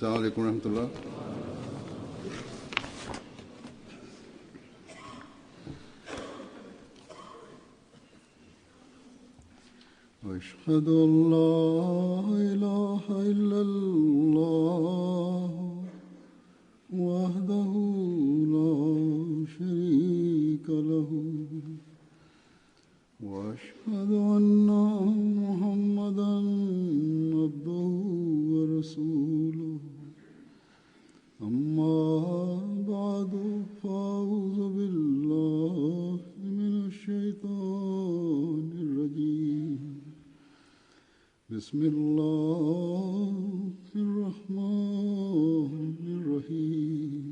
अस्सलाम वालेकुम रहमतुल्लाह। अशहदु अल्ला इलाहा इल्लल्लाह वहदहु ला शरीका लहु व अशहदु अन्ना मुहम्मदन अब्दुहु व रसूलुहु अम्मा बअदु फ़अऊज़ु बिल्लाहि मिनश शैतानिर रजीम। बिस्मिल्लाहिर रहमानिर रहीम।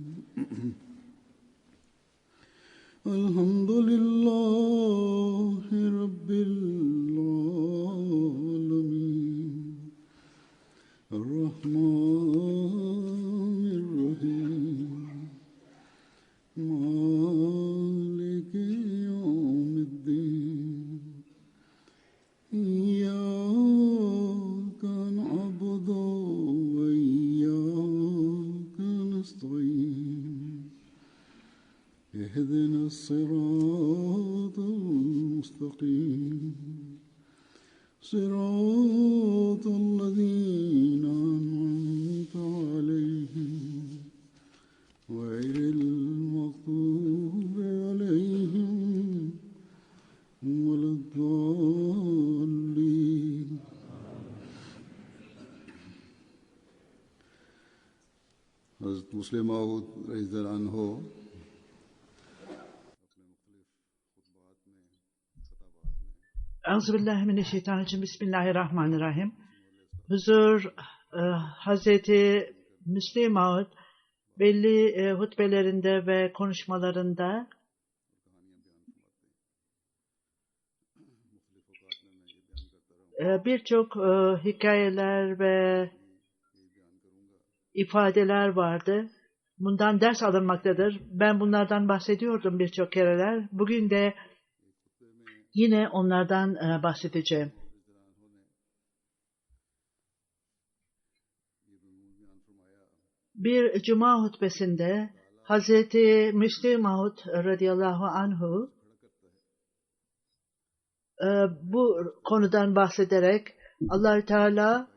अल्हम्दुलिल्लाहि रब्बिल आलमीन अर्रहमानिर रहीम मालिकि यौमिद्दीन इय्याका नअबुदु व इय्याका नस्तईन اهدنا الصراط المستقيم صراط الذين أنعمت عليهم غير المغضوب عليهم ولا الضالين। हज़रत मुस्लिम मऊद रज़ियल्लाहु अन्हु Euzubillahimineşşeytanirracim. Bismillahirrahmanirrahim. Huzur Hazreti Müslim Maud belli hutbelerinde ve konuşmalarında birçok hikayeler ve ifadeler vardı. Bundan ders alınmaktadır. Ben bunlardan bahsediyordum birçok kereler. Bugün de yine onlardan bahsedeceğim. Bir cuma hutbesinde Hazreti Müslim Maud radıyallahu anhu bu konudan bahsederek Allah-u Teala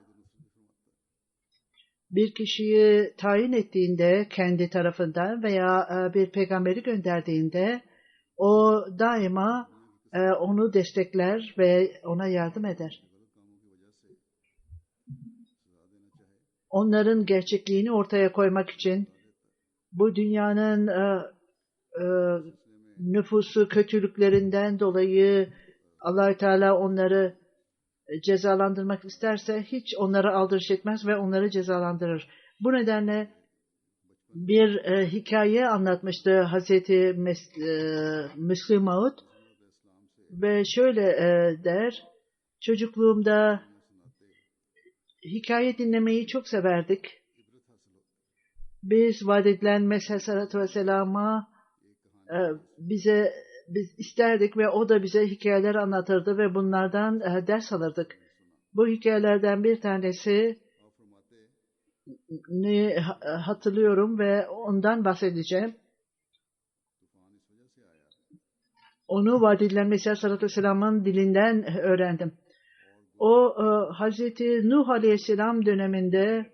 bir kişiyi tayin ettiğinde kendi tarafından veya bir peygamberi gönderdiğinde o daima onu destekler ve ona yardım eder. Onların gerçekliğini ortaya koymak için bu dünyanın nüfusu kötülüklerinden dolayı Allah-u Teala onları cezalandırmak isterse hiç onları aldırış etmez ve onları cezalandırır. Bu nedenle bir hikaye anlatmıştı Hazreti Müslim Maud. Ve şöyle der, çocukluğumda hikaye dinlemeyi çok severdik. Biz vaat edilen Mesih Aleyhisselatü Vesselam'a biz isterdik ve o da bize hikayeler anlatırdı ve bunlardan ders alırdık. Bu hikayelerden bir tanesini hatırlıyorum ve ondan bahsedeceğim. Onu vaat edilen Mesih Aleyhisselatü Vesselam'ın dilinden öğrendim. O Hazreti Nuh Aleyhisselam döneminde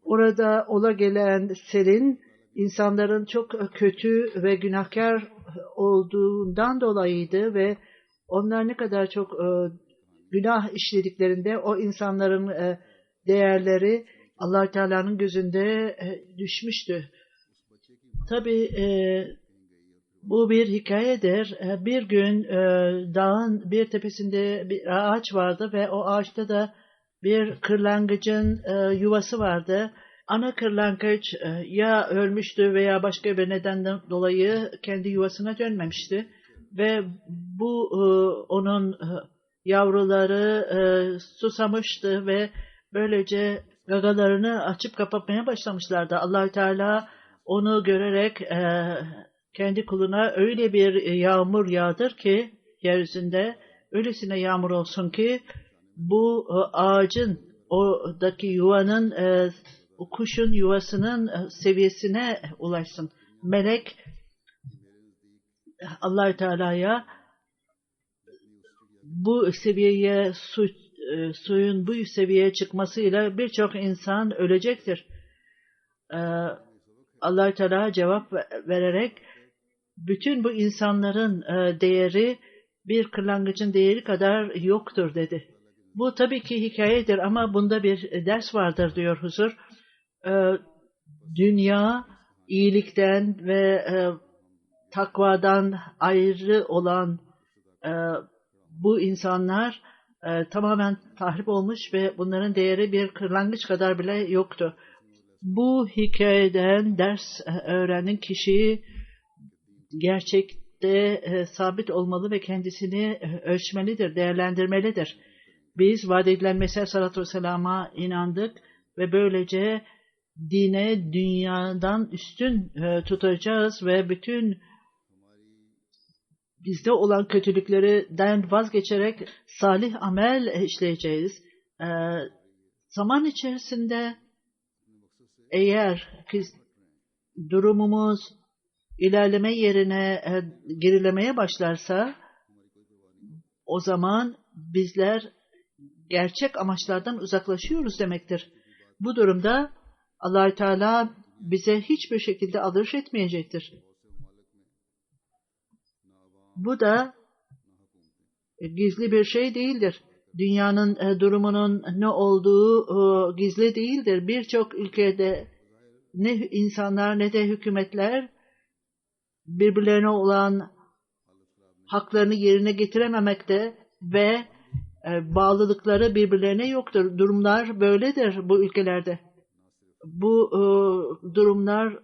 orada ola gelen selin insanların çok kötü ve günahkar olduğundan dolayıydı ve onlar ne kadar çok günah işlediklerinde o insanların değerleri Allah-u Teala'nın gözünde düşmüştü. Tabii bu bir hikayedir. Bir gün dağın bir tepesinde bir ağaç vardı ve o ağaçta da bir kırlangıcın yuvası vardı. Ana kırlangıç ya ölmüştü veya başka bir nedenden dolayı kendi yuvasına dönmemişti. Ve bu onun yavruları susamıştı ve böylece gagalarını açıp kapatmaya başlamışlardı. Allah-u Teala onu görerek kendi kuluna öyle bir yağmur yağdır ki yeryüzünde öylesine yağmur olsun ki bu ağacın oradaki yuvanın o kuşun yuvasının seviyesine ulaşsın. Melek Allah-u Teala'ya bu seviyeye suyun bu seviyeye çıkmasıyla birçok insan ölecektir. Allah-u Teala cevap vererek bütün bu insanların değeri bir kırlangıcın değeri kadar yoktur dedi. Bu tabii ki hikayedir ama bunda bir ders vardır diyor huzur. Dünya iyilikten ve takvadan ayrı olan bu insanlar tamamen tahrip olmuş ve bunların değeri bir kırlangıç kadar bile yoktu. Bu hikayeden ders öğrenen kişi gerçekte sabit olmalı ve kendisini ölçmelidir, değerlendirmelidir. Biz vaat edilen Mesih sallallahu aleyhi ve sellem'e inandık ve böylece dine dünyadan üstün tutacağız ve bütün bizde olan kötülüklerden vazgeçerek salih amel işleyeceğiz. Zaman içerisinde eğer durumumuz ilerleme yerine gerilemeye başlarsa o zaman bizler gerçek amaçlardan uzaklaşıyoruz demektir. Bu durumda Allah-u Teala bize hiçbir şekilde aldırış etmeyecektir. Bu da gizli bir şey değildir. Dünyanın durumunun ne olduğu gizli değildir. Birçok ülkede ne insanlar ne de hükümetler birbirlerine olan haklarını yerine getirememekte ve bağlılıkları birbirlerine yoktur. Durumlar böyledir bu ülkelerde. Bu durumlar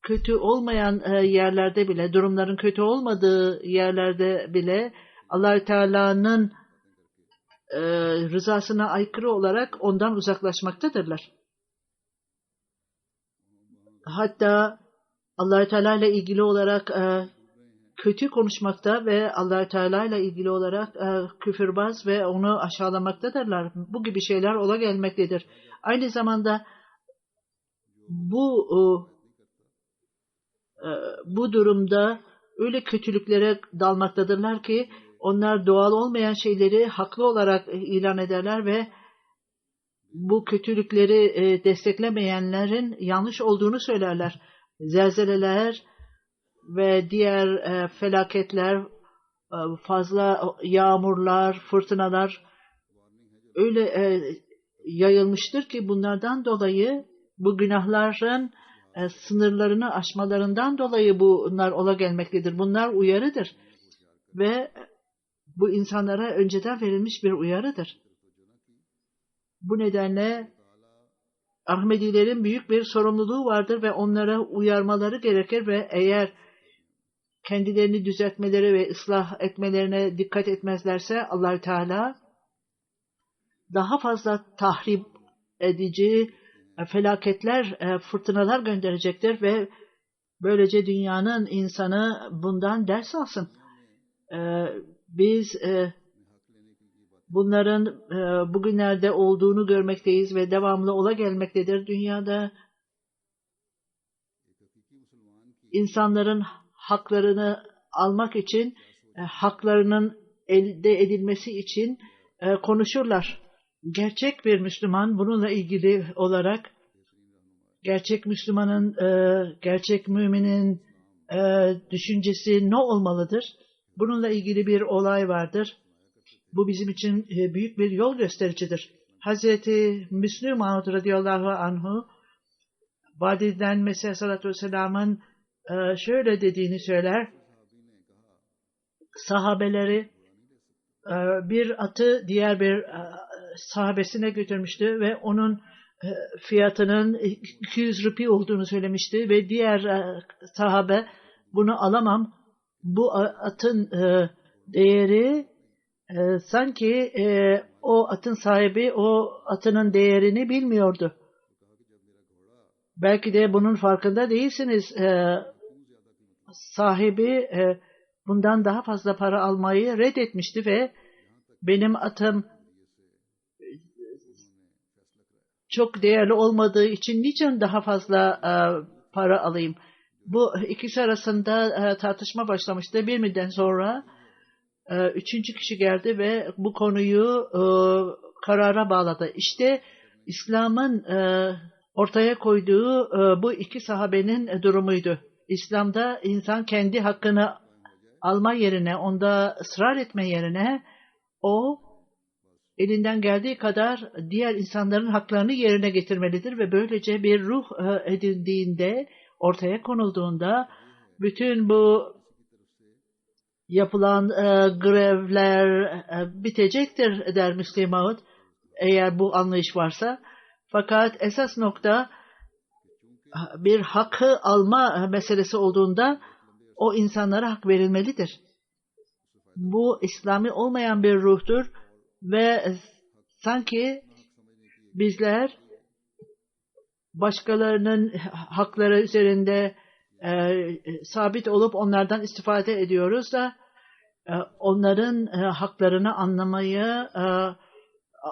kötü olmayan yerlerde bile, durumların kötü olmadığı yerlerde bile Allah-u Teala'nın rızasına aykırı olarak ondan uzaklaşmaktadırlar. Hatta Allah-u Teala ile ilgili olarak kötü konuşmakta ve Allah-u Teala ile ilgili olarak küfürbaz ve onu aşağılamaktadırlar. Bu gibi şeyler ola gelmektedir. Aynı zamanda bu durumda öyle kötülüklere dalmaktadırlar ki onlar doğal olmayan şeyleri haklı olarak ilan ederler ve bu kötülükleri desteklemeyenlerin yanlış olduğunu söylerler. Zelzeleler ve diğer felaketler, fazla yağmurlar, fırtınalar öyle yayılmıştır ki bunlardan dolayı bu günahların sınırlarını aşmalarından dolayı bunlar ola gelmektedir. Bunlar uyarıdır ve bu insanlara önceden verilmiş bir uyarıdır. Bu nedenle Ahmedilerin büyük bir sorumluluğu vardır ve onlara uyarmaları gerekir ve eğer kendilerini düzeltmeleri ve ıslah etmelerine dikkat etmezlerse Allah-u Teala daha fazla tahrip edici felaketler, fırtınalar gönderecektir ve böylece dünyanın insanı bundan ders alsın. Biz bunların bugünlerde olduğunu görmekteyiz ve devamlı ola gelmektedir. Dünyada insanların haklarını almak için, haklarının elde edilmesi için konuşurlar. Gerçek bir Müslüman bununla ilgili olarak gerçek Müslümanın, gerçek müminin düşüncesi ne olmalıdır? Bununla ilgili bir olay vardır. Bu bizim için büyük bir yol göstericidir. Hazreti Müslim Mahmud radıyallahu anhu vaat edilen Mesih sallallahu aleyhi ve sellem'in şöyle dediğini söyler. Sahabeleri bir atı diğer bir sahabesine götürmüştü ve onun fiyatının 200 rupi olduğunu söylemişti ve diğer sahabe bunu alamam. Bu atın değeri sanki o atın sahibi o atının değerini bilmiyordu. Belki de bunun farkında değilsiniz. Sahibi bundan daha fazla para almayı reddetmişti ve benim atım çok değerli olmadığı için niçin daha fazla para alayım? Bu ikisi arasında tartışma başlamıştı. Bir müddet sonra üçüncü kişi geldi ve bu konuyu karara bağladı. İşte İslam'ın ortaya koyduğu bu iki sahabenin durumuydu. İslam'da insan kendi hakkını alma yerine, onda ısrar etme yerine o elinden geldiği kadar diğer insanların haklarını yerine getirmelidir ve böylece bir ruh edindiğinde, ortaya konulduğunda bütün bu yapılan grevler bitecektir der Müslim Maud, eğer bu anlayış varsa. Fakat esas nokta bir hakkı alma meselesi olduğunda o insanlara hak verilmelidir. Bu İslami olmayan bir ruhtur ve sanki bizler başkalarının hakları üzerinde sabit olup onlardan istifade ediyoruz da onların haklarını anlamayı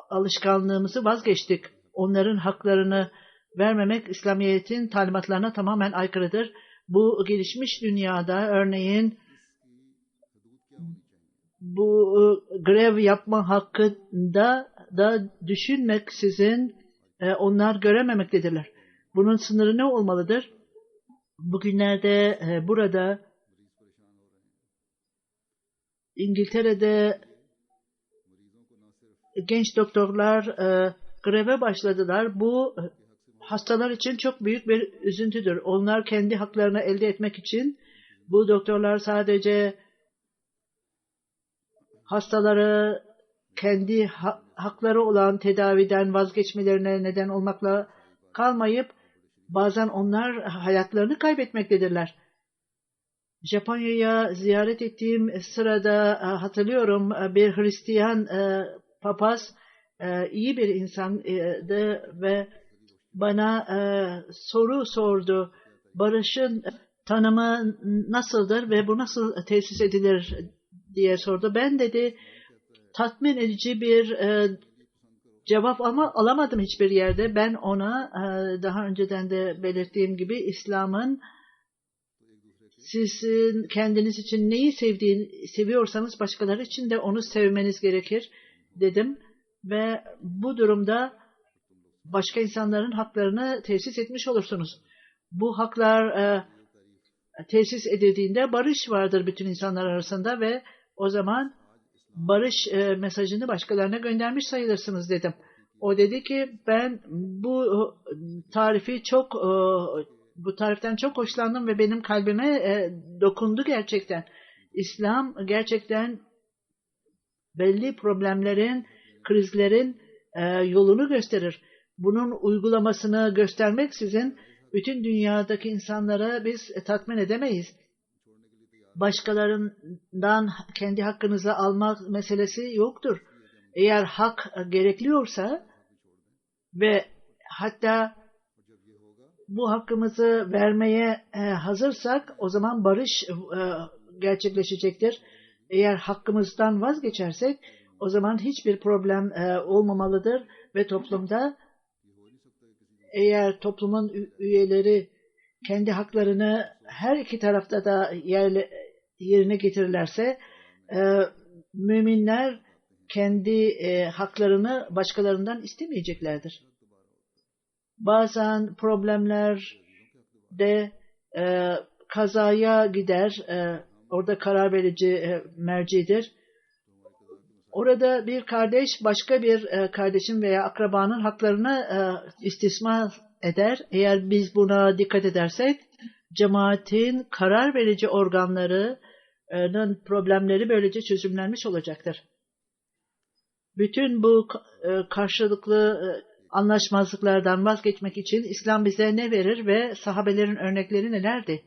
alışkanlığımızı vazgeçtik. Onların haklarını vermemek İslamiyet'in talimatlarına tamamen aykırıdır. Bu gelişmiş dünyada örneğin bu grev yapma hakkında da düşünmeksizin onlar görememektedirler. Bunun sınırı ne olmalıdır? Bugünlerde burada İngiltere'de genç doktorlar greve başladılar. Bu hastalar için çok büyük bir üzüntüdür. Onlar kendi haklarını elde etmek için bu doktorlar sadece hastaları kendi hakları olan tedaviden vazgeçmelerine neden olmakla kalmayıp bazen onlar hayatlarını kaybetmektedirler. Japonya'ya ziyaret ettiğim sırada hatırlıyorum bir Hristiyan papaz iyi bir insandı ve bana soru sordu. Barışın tanımı nasıldır ve bu nasıl tesis edilir diye sordu. Ben dedi tatmin edici bir cevap ama alamadım hiçbir yerde. Ben ona daha önceden de belirttiğim gibi İslam'ın sizin kendiniz için neyi seviyorsanız başkaları için de onu sevmeniz gerekir dedim. Ve bu durumda başka insanların haklarını tesis etmiş olursunuz. Bu haklar tesis edildiğinde barış vardır bütün insanlar arasında ve o zaman barış mesajını başkalarına göndermiş sayılırsınız dedim. O dedi ki ben bu tariften çok hoşlandım ve benim kalbime dokundu gerçekten. İslam gerçekten belli problemlerin, krizlerin yolunu gösterir. Bunun uygulamasını göstermeksizin bütün dünyadaki insanlara biz tatmin edemeyiz. Başkalarından kendi hakkınızı almak meselesi yoktur. Eğer hak gerekliyorsa ve hatta bu hakkımızı vermeye hazırsak o zaman barış gerçekleşecektir. Eğer hakkımızdan vazgeçersek o zaman hiçbir problem olmamalıdır ve toplumda eğer toplumun üyeleri kendi haklarını her iki tarafta da yerine getirirlerse müminler kendi haklarını başkalarından istemeyeceklerdir. Bazen problemler de kazaya gider. Orada karar verici mercidir. Orada bir kardeş başka bir kardeşin veya akrabanın haklarını istismar eder. Eğer biz buna dikkat edersek cemaatin karar verici organlarının problemleri böylece çözümlenmiş olacaktır. Bütün bu karşılıklı anlaşmazlıklardan vazgeçmek için İslam bize ne verir ve sahabelerin örnekleri nelerdi?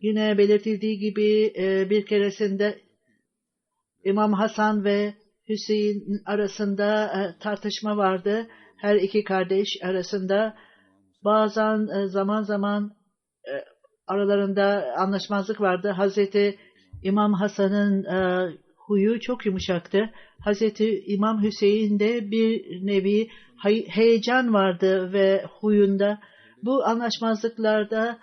Yine belirtildiği gibi bir keresinde İmam Hasan ve Hüseyin arasında tartışma vardı. Her iki kardeş arasında bazen zaman zaman aralarında anlaşmazlık vardı. Hazreti İmam Hasan'ın huyu çok yumuşaktı. Hazreti İmam Hüseyin'de bir nevi heyecan vardı ve huyunda. Bu anlaşmazlıklarda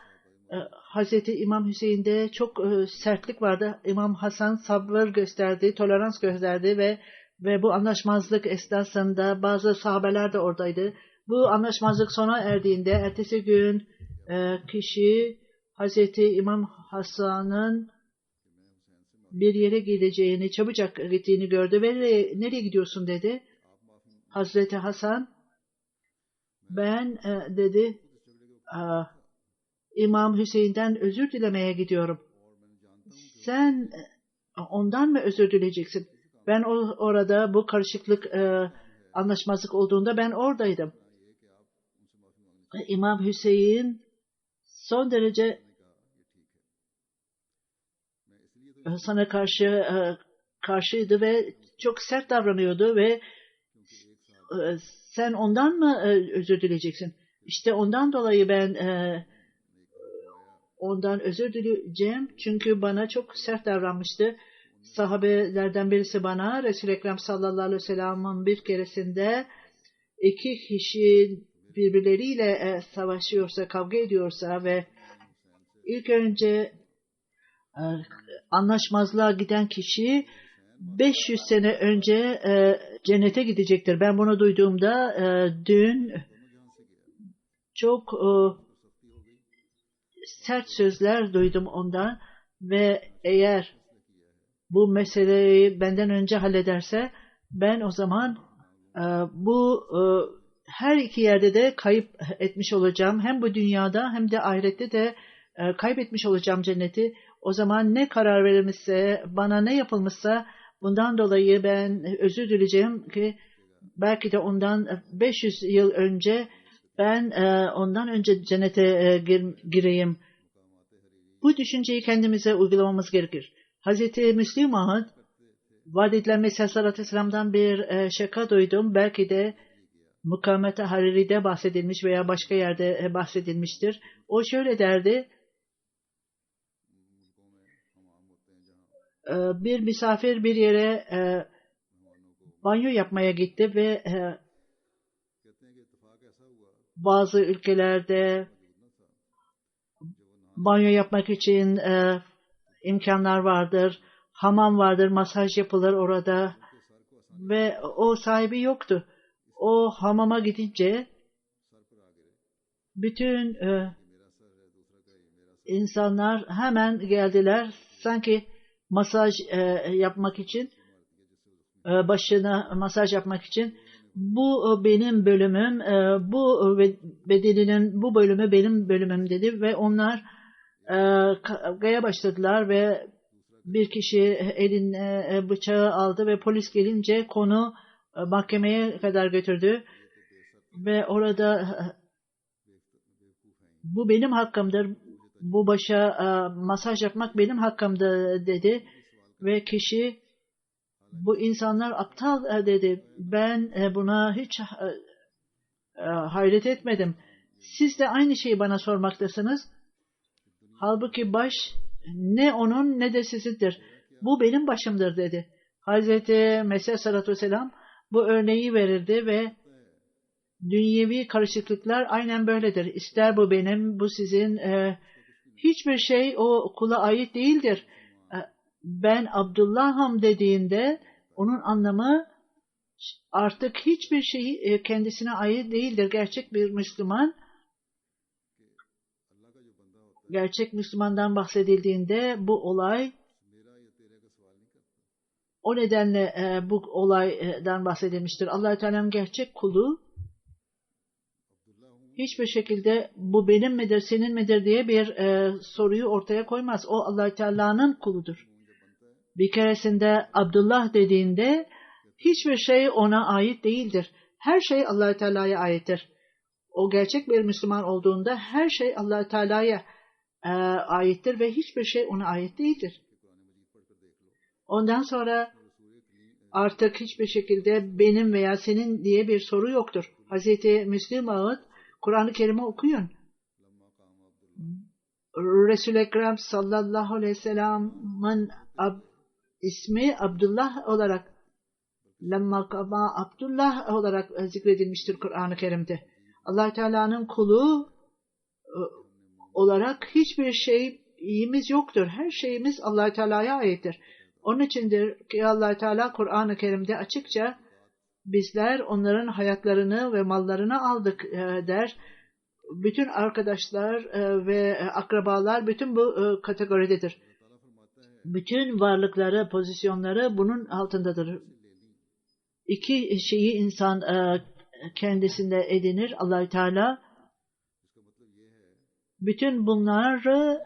Hazreti İmam Hüseyin'de çok sertlik vardı. İmam Hasan sabır gösterdi, tolerans gösterdi ve bu anlaşmazlık esnasında bazı sahabeler de oradaydı. Bu anlaşmazlık sona erdiğinde ertesi gün kişi Hazreti İmam Hasan'ın bir yere gideceğini, çabucak gittiğini gördü ve nereye gidiyorsun dedi. Hazreti Hasan ben dedi İmam Hüseyin'den özür dilemeye gidiyorum. Sen ondan mı özür dileyeceksin? Ben orada bu karışıklık anlaşmazlık olduğunda ben oradaydım. İmam Hüseyin son derece sana karşıydı ve çok sert davranıyordu ve sen ondan mı özür dileyeceksin? İşte ondan dolayı ben ondan özür dileyeceğim çünkü bana çok sert davranmıştı. Sahabelerden birisi bana Resul-i Ekrem sallallahu aleyhi ve sellem'in bir keresinde iki kişi birbirleriyle savaşıyorsa, kavga ediyorsa ve ilk önce anlaşmazlığa giden kişi 500 sene önce cennete gidecektir. Ben bunu duyduğumda dün çok sert sözler duydum ondan ve eğer bu meseleyi benden önce hallederse ben o zaman bu her iki yerde de kayıp etmiş olacağım. Hem bu dünyada hem de ahirette de kaybetmiş olacağım cenneti. O zaman ne karar verilmişse, bana ne yapılmışsa bundan dolayı ben özür dileyeceğim ki belki de ondan 500 yıl önce ben ondan önce cennete gireyim. Bu düşünceyi kendimize uygulamamız gerekir. Hazreti Müslim Ahmet vaad edilen Mesih Aleyhisselatü Vesselam'dan bir şaka duydum. Belki de Mukamet-i Hariri'de bahsedilmiş veya başka yerde bahsedilmiştir. O şöyle derdi. Bir misafir bir yere banyo yapmaya gitti ve bazı ülkelerde banyo yapmak için imkanlar vardır, hamam vardır, masaj yapılır orada ve o sahibi yoktu. O hamama gidince bütün insanlar hemen geldiler sanki masaj yapmak için, başına masaj yapmak için. Bu benim bölümüm, bu bedeninin bu bölümü benim bölümüm dedi ve onlar kavgaya başladılar ve bir kişi eline bıçağı aldı ve polis gelince konu mahkemeye kadar götürdü ve orada bu benim hakkımdır, bu başa masaj yapmak benim hakkımdır dedi ve kişi bu insanlar aptal dedi. Ben buna hiç hayret etmedim. Siz de aynı şeyi bana sormaktasınız. Halbuki baş ne onun ne de sizindir. Bu benim başımdır dedi. Hazreti Mesih Aleyhisselatü Vesselam bu örneği verirdi ve dünyevi karışıklıklar aynen böyledir. İster bu benim, bu sizin, hiçbir şey o kula ait değildir. Ben Abdullah'ım dediğinde onun anlamı artık hiçbir şey kendisine ait değildir. Gerçek bir Müslüman, gerçek Müslümandan bahsedildiğinde bu olay, o nedenle bu olaydan bahsedilmiştir. Allah-u Teala'nın gerçek kulu hiçbir şekilde bu benim midir, senin midir diye bir soruyu ortaya koymaz. O Allah-u Teala'nın kuludur. Bir keresinde Abdullah dediğinde hiçbir şey ona ait değildir. Her şey Allah-u Teala'ya aittir. O gerçek bir Müslüman olduğunda her şey Allah-u Teala'ya aittir ve hiçbir şey ona ait değildir. Ondan sonra artık hiçbir şekilde benim veya senin diye bir soru yoktur. Hazreti Müslim Ağıt, Kur'an-ı Kerim'i okuyun. Resul-i Ekrem sallallahu aleyhi ve sellem'in ismi Abdullah olarak lemma kama Abdullah olarak zikredilmiştir Kur'an-ı Kerim'de. Allah Teala'nın kulu olarak hiçbir şeyimiz yoktur. Her şeyimiz Allah Teala'ya aittir. Onun içindir ki Allah Teala Kur'an-ı Kerim'de açıkça bizler onların hayatlarını ve mallarını aldık der. Bütün arkadaşlar ve akrabalar bütün bu kategoridedir. Bütün varlıkları, pozisyonları bunun altındadır. İki şeyi insan kendisinde edinir. Allah Teala bütün bunları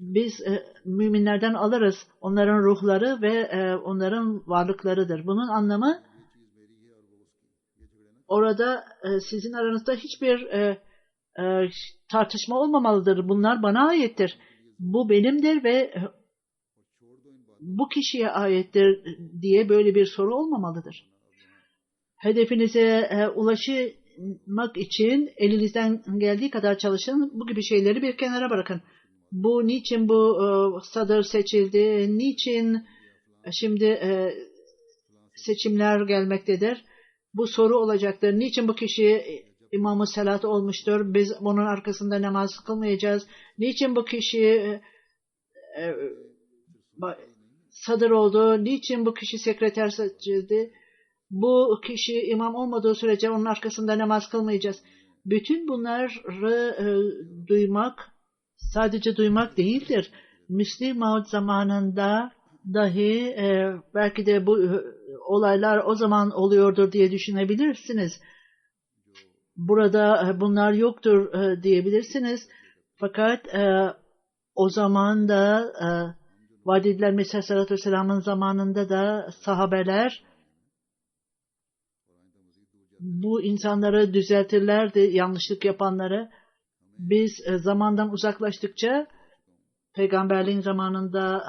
biz müminlerden alırız. Onların ruhları ve onların varlıklarıdır. Bunun anlamı orada sizin aranızda hiçbir tartışma olmamalıdır. Bunlar bana aittir. Bu benimdir ve bu kişiye aittir diye böyle bir soru olmamalıdır. Hedefinize ulaşmak için elinizden geldiği kadar çalışın. Bu gibi şeyleri bir kenara bırakın. Niçin bu sadır seçildi? Niçin şimdi seçimler gelmektedir? Bu soru olacaktır. Niçin bu kişi İmam-ı Salat olmuştur? Biz bunun arkasında namaz kılmayacağız. Niçin bu kişi sadır oldu? Niçin bu kişi sekreter seçildi? Bu kişi imam olmadığı sürece onun arkasında namaz kılmayacağız. Bütün bunları duymak sadece duymak değildir. Müslim Maud zamanında dahi belki de bu olaylar o zaman oluyordur diye düşünebilirsiniz. Burada bunlar yoktur diyebilirsiniz. Fakat o zaman da vaad edilen Mesih Aleyhisselatü Vesselam'ın zamanında da sahabeler bu insanları düzeltirlerdi, yanlışlık yapanları. Biz zamandan uzaklaştıkça, peygamberliğin zamanında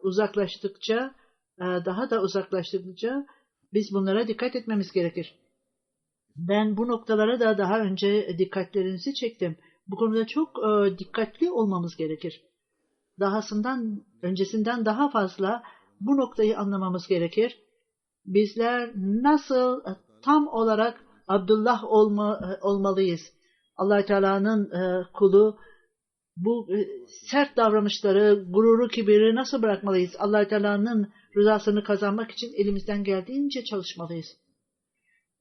uzaklaştıkça, daha da uzaklaştıkça biz bunlara dikkat etmemiz gerekir. Ben bu noktalara da daha önce dikkatlerinizi çektim. Bu konuda çok dikkatli olmamız gerekir. Öncesinden daha fazla bu noktayı anlamamız gerekir. Bizler nasıl tam olarak Abdullah olmalıyız? Allah Teala'nın kulu bu sert davranışları, gururu, kibiri nasıl bırakmalıyız? Allah Teala'nın rızasını kazanmak için elimizden geldiğince çalışmalıyız.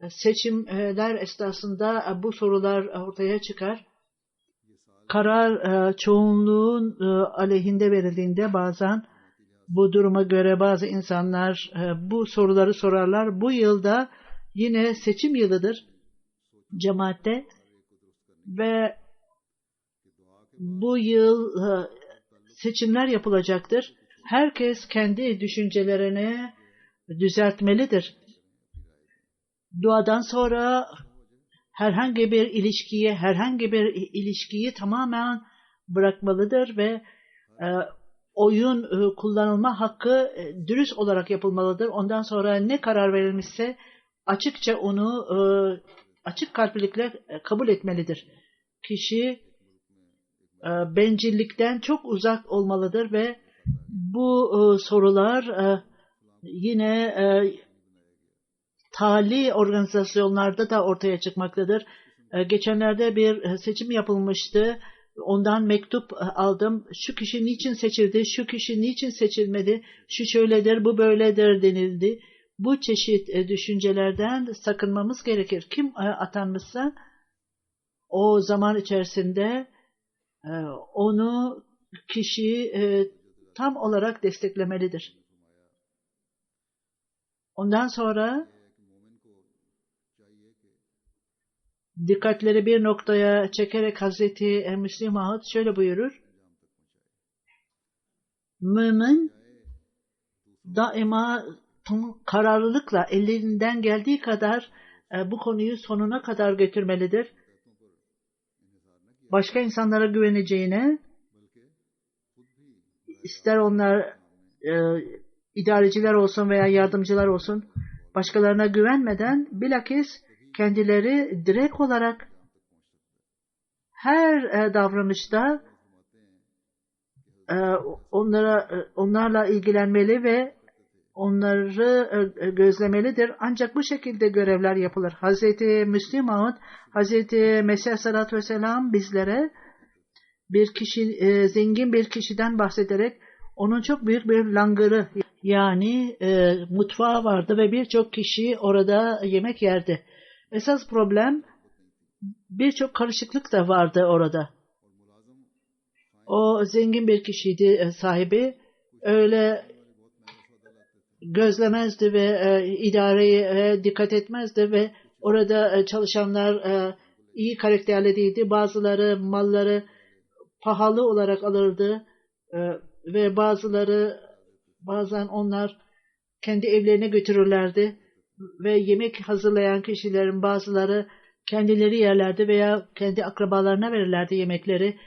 Seçimler esnasında bu sorular ortaya çıkar. Karar çoğunluğun aleyhinde verildiğinde bazen bu duruma göre bazı insanlar bu soruları sorarlar. Bu yılda yine seçim yılıdır cemaatte ve bu yıl seçimler yapılacaktır. Herkes kendi düşüncelerini düzeltmelidir. Duadan sonra herhangi bir ilişkiyi tamamen bırakmalıdır ve oyun kullanılma hakkı dürüst olarak yapılmalıdır. Ondan sonra ne karar verilmişse açıkça onu açık kalplilikle kabul etmelidir. Kişi bencillikten çok uzak olmalıdır ve bu sorular yine tali organizasyonlarda da ortaya çıkmaktadır. Geçenlerde bir seçim yapılmıştı. Ondan mektup aldım. Şu kişi niçin seçildi? Şu kişi niçin seçilmedi? Şu şöyledir, bu böyledir denildi. Bu çeşit düşüncelerden sakınmamız gerekir. Kim atanmışsa o zaman içerisinde onu kişi tam olarak desteklemelidir. Ondan sonra dikkatleri bir noktaya çekerek Hazreti Müslim Maud şöyle buyurur. Mümin daima kararlılıkla ellerinden geldiği kadar bu konuyu sonuna kadar götürmelidir. Başka insanlara güveneceğine, ister onlar idareciler olsun veya yardımcılar olsun, başkalarına güvenmeden bilakis kendileri direkt olarak her davranışta onlarla ilgilenmeli ve onları gözlemelidir. Ancak bu şekilde görevler yapılır. Hazreti Müslim Maud, Hazreti Mesih Aleyhisselatü Vesselam bizlere bir kişi, zengin bir kişiden bahsederek onun çok büyük bir langırı yani mutfağı vardı ve birçok kişi orada yemek yerdi. Esas problem birçok karışıklık da vardı orada. O zengin bir kişiydi sahibi. Öyle gözlemezdi ve idareye dikkat etmezdi ve orada çalışanlar iyi karakterli değildi. Bazıları malları pahalı olarak alırdı ve bazen onlar kendi evlerine götürürlerdi ve yemek hazırlayan kişilerin bazıları kendileri yerlerdi veya kendi akrabalarına verirlerdi yemekleri.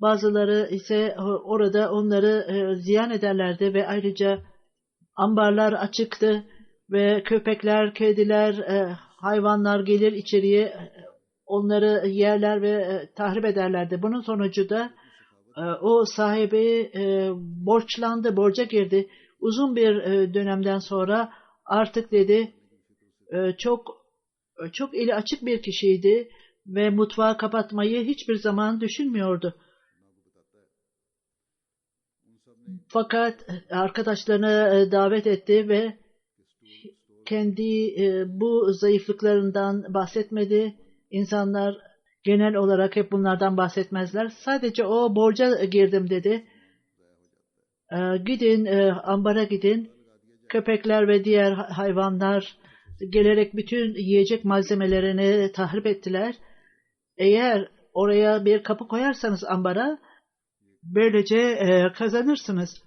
Bazıları ise orada onları ziyan ederlerdi ve ayrıca ambarlar açıktı ve köpekler, kediler, hayvanlar gelir içeriye onları yerler ve tahrip ederlerdi. Bunun sonucu da o sahibi borca girdi. Uzun bir dönemden sonra artık dedi çok eli açık bir kişiydi ve mutfağı kapatmayı hiçbir zaman düşünmüyordu. Fakat arkadaşlarını davet etti ve kendi bu zayıflıklarından bahsetmedi. İnsanlar genel olarak hep bunlardan bahsetmezler. Sadece o borca girdim dedi. Gidin, ambara gidin. Köpekler ve diğer hayvanlar gelerek bütün yiyecek malzemelerini tahrip ettiler. Eğer oraya bir kapı koyarsanız ambara, böylece kazanırsınız.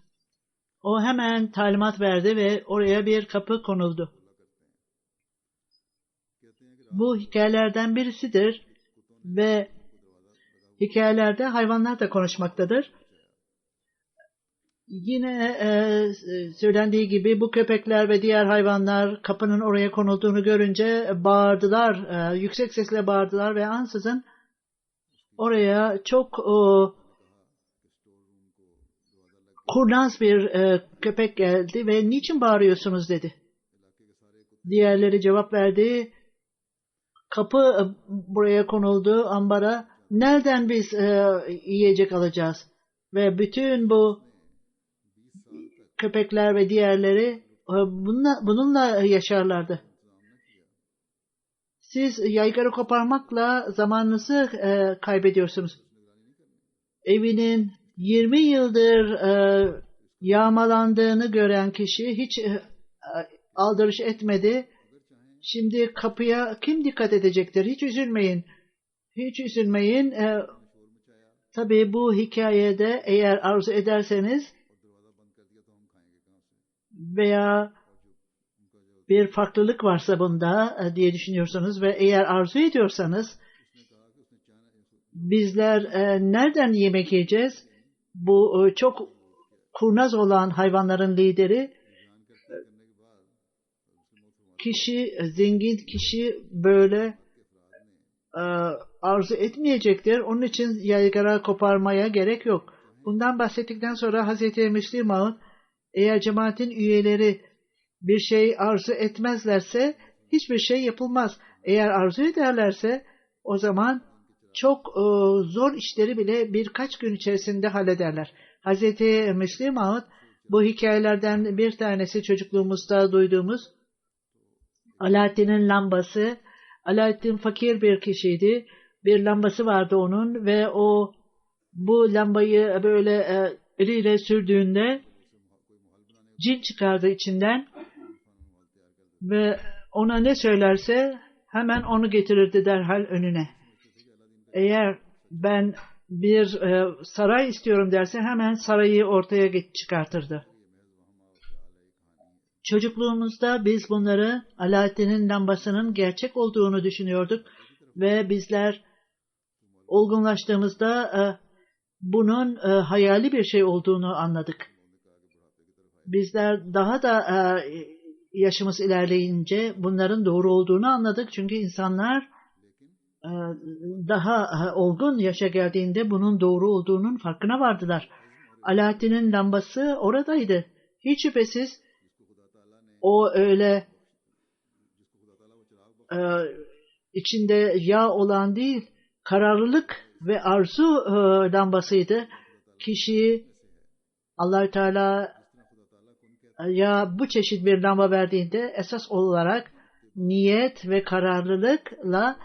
O hemen talimat verdi ve oraya bir kapı konuldu. Bu hikayelerden birisidir ve hikayelerde hayvanlar da konuşmaktadır. Yine söylendiği gibi bu köpekler ve diğer hayvanlar kapının oraya konulduğunu görünce bağırdılar, yüksek sesle bağırdılar ve ansızın oraya çok kurnaz bir köpek geldi ve niçin bağırıyorsunuz dedi. Diğerleri cevap verdi. Kapı buraya konuldu, ambara. Nereden biz yiyecek alacağız? Ve bütün bu köpekler ve diğerleri bununla yaşarlardı. Siz yaygara koparmakla zamanınızı kaybediyorsunuz. Evinin 20 yıldır yağmalandığını gören kişi hiç aldırış etmedi. Şimdi kapıya kim dikkat edecektir? Hiç üzülmeyin. Hiç üzülmeyin. Tabii bu hikayede eğer arzu ederseniz veya bir farklılık varsa bunda diye düşünüyorsanız ve eğer arzu ediyorsanız bizler nereden yemek yiyeceğiz? Bu çok kurnaz olan hayvanların lideri zengin kişi böyle arzu etmeyecektir. Onun için yaygara koparmaya gerek yok. Bundan bahsettikten sonra Hazreti Müslim Maud eğer cemaatin üyeleri bir şey arzu etmezlerse hiçbir şey yapılmaz. Eğer arzu ederlerse o zaman çok zor işleri bile birkaç gün içerisinde hallederler. Hazreti Müslim Maud bu hikayelerden bir tanesi çocukluğumuzda duyduğumuz Alaaddin'in lambası. Alaaddin fakir bir kişiydi. Bir lambası vardı onun ve bu lambayı böyle eliyle sürdüğünde cin çıkardı içinden ve ona ne söylerse hemen onu getirirdi derhal önüne. Eğer ben bir saray istiyorum derse hemen sarayı ortaya çıkartırdı. Çocukluğumuzda biz bunları Alaaddin'in lambasının gerçek olduğunu düşünüyorduk ve bizler olgunlaştığımızda bunun hayali bir şey olduğunu anladık. Bizler daha da yaşımız ilerleyince bunların doğru olduğunu anladık. Çünkü insanlar daha olgun yaşa geldiğinde bunun doğru olduğunun farkına vardılar. Alaaddin'in lambası oradaydı. Hiç şüphesiz O öyle içinde yağ olan değil, kararlılık ve arzu lambasıydı. Kişiyi Allah-u Teala ya bu çeşit bir lamba verdiğinde esas olarak niyet ve kararlılıkla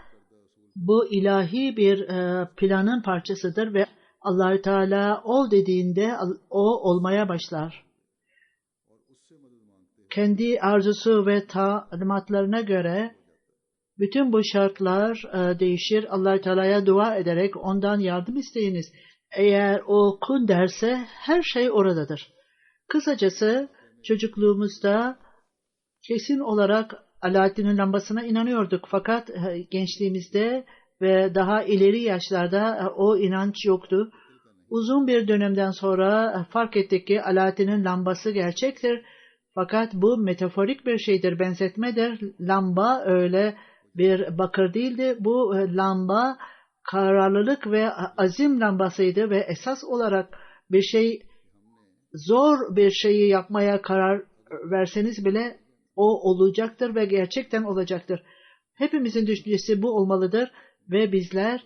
bu ilahi bir planın parçasıdır ve Allah-u Teala ol dediğinde o olmaya başlar. Kendi arzusu ve talimatlarına göre bütün bu şartlar değişir. Allah-u Teala'ya dua ederek ondan yardım isteyiniz. Eğer o kun derse her şey oradadır. Kısacası çocukluğumuzda kesin olarak Alaaddin'in lambasına inanıyorduk. Fakat gençliğimizde ve daha ileri yaşlarda o inanç yoktu. Uzun bir dönemden sonra fark ettik ki Alaaddin'in lambası gerçektir. Fakat bu metaforik bir şeydir, benzetmedir. Lamba öyle bir bakır değildi. Bu lamba kararlılık ve azim lambasıydı ve esas olarak bir şey, zor bir şeyi yapmaya karar verseniz bile o olacaktır ve gerçekten olacaktır. Hepimizin düşüncesi bu olmalıdır ve bizler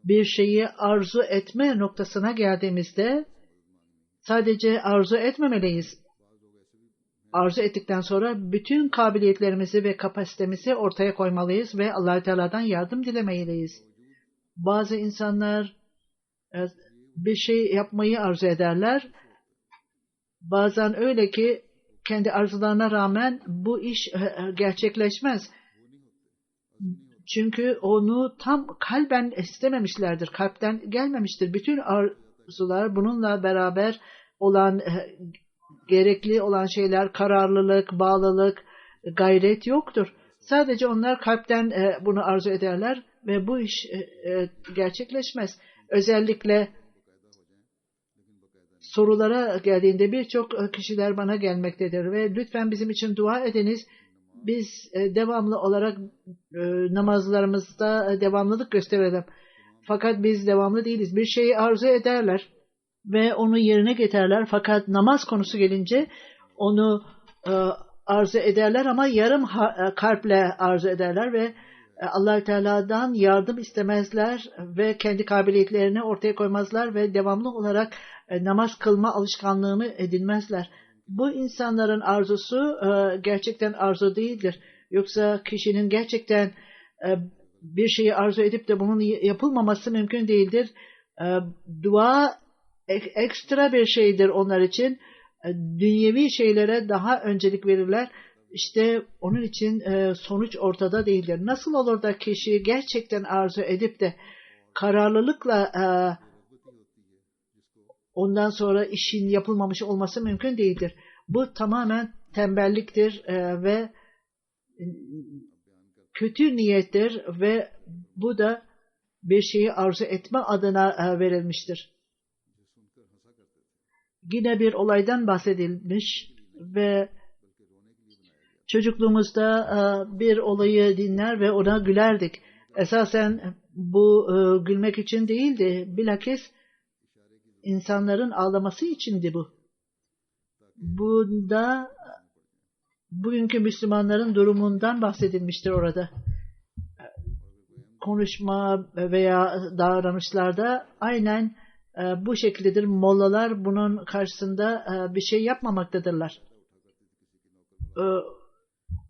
bir şeyi arzu etme noktasına geldiğimizde sadece arzu etmemeliyiz. Arzu ettikten sonra bütün kabiliyetlerimizi ve kapasitemizi ortaya koymalıyız ve Allah-u Teala'dan yardım dilemeliyiz. Bazı insanlar bir şey yapmayı arzu ederler. Bazen öyle ki kendi arzularına rağmen bu iş gerçekleşmez. Çünkü onu tam kalben istememişlerdir. Kalpten gelmemiştir. Bütün arzular bununla beraber olan gerekli olan şeyler, kararlılık, bağlılık, gayret yoktur. Sadece onlar kalpten bunu arzu ederler ve bu iş gerçekleşmez. Özellikle sorulara geldiğinde birçok kişiler bana gelmektedir ve lütfen bizim için dua ediniz. Biz devamlı olarak namazlarımızda devamlılık gösterelim. Fakat biz devamlı değiliz. Bir şeyi arzu ederler ve onu yerine getirirler. Fakat namaz konusu gelince onu arzu ederler ama yarım kalple arzu ederler ve Allah-u Teala'dan yardım istemezler ve kendi kabiliyetlerini ortaya koymazlar ve devamlı olarak namaz kılma alışkanlığını edinmezler. Bu insanların arzusu gerçekten arzu değildir. Yoksa kişinin gerçekten bir şeyi arzu edip de bunun yapılmaması mümkün değildir. Dua ekstra bir şeydir onlar için. Dünyevi şeylere daha öncelik verirler. İşte onun için sonuç ortada değildir. Nasıl olur da kişi gerçekten arzu edip de kararlılıkla ondan sonra işin yapılmamış olması mümkün değildir. Bu tamamen tembelliktir ve kötü niyettir ve bu da bir şeyi arzu etme adına verilmiştir. Yine bir olaydan bahsedilmiş ve çocukluğumuzda bir olayı dinler ve ona gülerdik. Esasen bu gülmek için değildi. Bilakis insanların ağlaması içindi bu. Bunda bugünkü Müslümanların durumundan bahsedilmiştir orada. Konuşma veya davranışlarda aynen bu şekildedir. Mollalar bunun karşısında bir şey yapmamaktadırlar.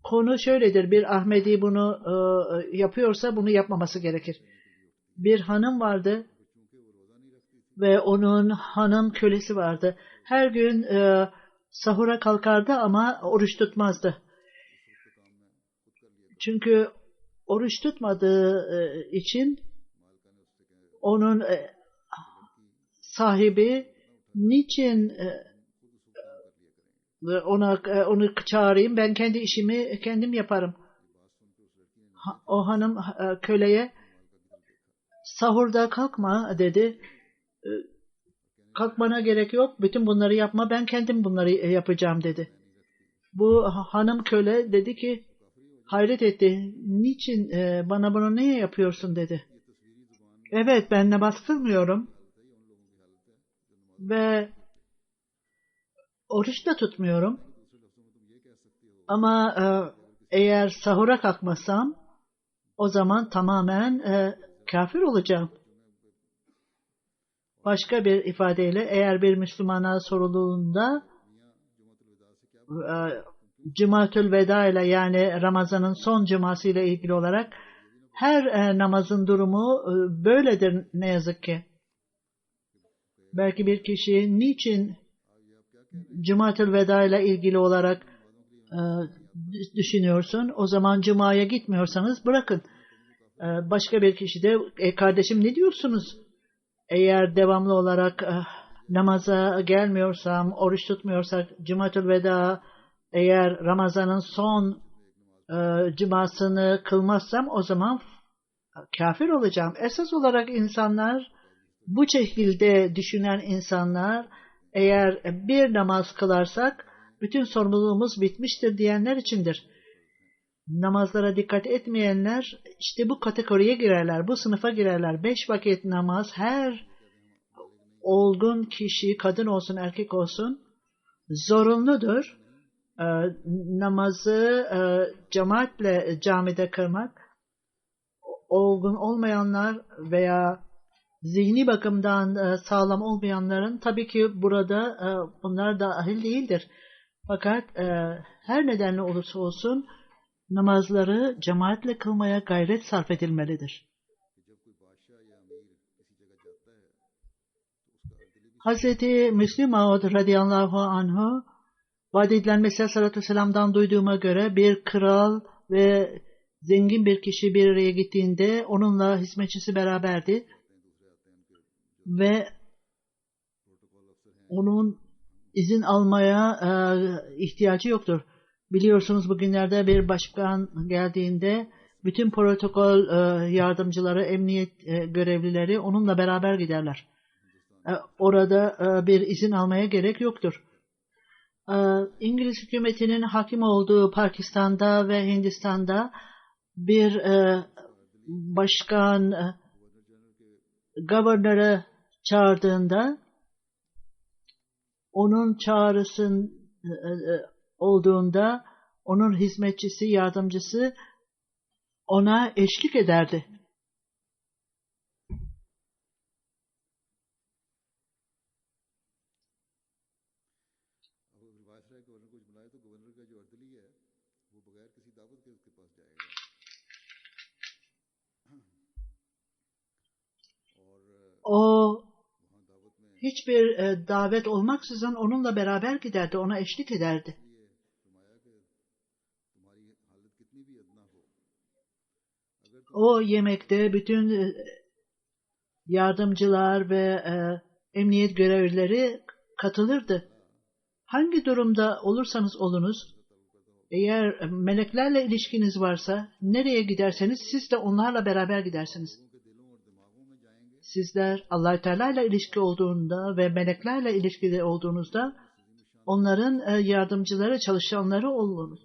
Konu şöyledir. Bir Ahmedi bunu yapıyorsa bunu yapmaması gerekir. Bir hanım vardı ve onun hanım kölesi vardı. Her gün sahura kalkardı ama oruç tutmazdı. Çünkü oruç tutmadığı için onun sahibi niçin onu çağırayım, ben kendi işimi kendim yaparım. O hanım köleye sahurda kalkma dedi. Kalkmana gerek yok. Bütün bunları yapma. Ben kendim bunları yapacağım dedi. Bu hanım köle dedi ki hayret etti. Niçin bana bunu niye yapıyorsun dedi. Evet, ben namaz kılmıyorum. Ve oruç da tutmuyorum. Ama eğer sahura kalkmasam o zaman tamamen kafir olacağım. Başka bir ifadeyle eğer bir Müslümana sorulduğunda Cümatül Veda ile yani Ramazan'ın son cuması ile ilgili olarak her namazın durumu böyledir ne yazık ki. Belki bir kişi niçin Cümatül Veda ile ilgili olarak düşünüyorsun? O zaman Cuma'ya gitmiyorsanız bırakın. Başka bir kişi de kardeşim ne diyorsunuz? Eğer devamlı olarak namaza gelmiyorsam, oruç tutmuyorsak, Cümatül Veda eğer Ramazan'ın son cumasını kılmazsam o zaman kafir olacağım. Esas olarak insanlar, bu şekilde düşünen insanlar, eğer bir namaz kılarsak bütün sorumluluğumuz bitmiştir diyenler içindir. Namazlara dikkat etmeyenler işte bu kategoriye girerler, bu sınıfa girerler. 5 vakit namaz her olgun kişi, kadın olsun erkek olsun zorunludur. Namazı cemaatle camide kılmak, olgun olmayanlar veya zihni bakımdan sağlam olmayanların tabii ki burada bunlar dahil değildir. Fakat her nedenle olursa olsun namazları cemaatle kılmaya gayret sarf edilmelidir. Hazreti Müslim Maud radıyallahu anhu vaad edilen Mesih sallallahu aleyhi ve sellem'den duyduğuma göre bir kral ve zengin bir kişi bir araya gittiğinde onunla hizmetçisi beraberdi ve onun izin almaya ihtiyacı yoktur. Biliyorsunuz bugünlerde bir başkan geldiğinde bütün protokol yardımcıları, emniyet görevlileri onunla beraber giderler. Orada bir izin almaya gerek yoktur. İngiliz hükümetinin hakim olduğu Pakistan'da ve Hindistan'da bir başkan guvernörü çağırdığında onun çağrısın olduğunda onun hizmetçisi, yardımcısı ona eşlik ederdi. O hiçbir davet olmaksızın onunla beraber giderdi, ona eşlik ederdi. O yemekte bütün yardımcılar ve emniyet görevlileri katılırdı. Hangi durumda olursanız olunuz, eğer meleklerle ilişkiniz varsa, nereye giderseniz siz de onlarla beraber gidersiniz. Sizler Allah-u Teala ile ilişki olduğunda ve meleklerle ilişkide olduğunuzda onların yardımcıları, çalışanları olunuz.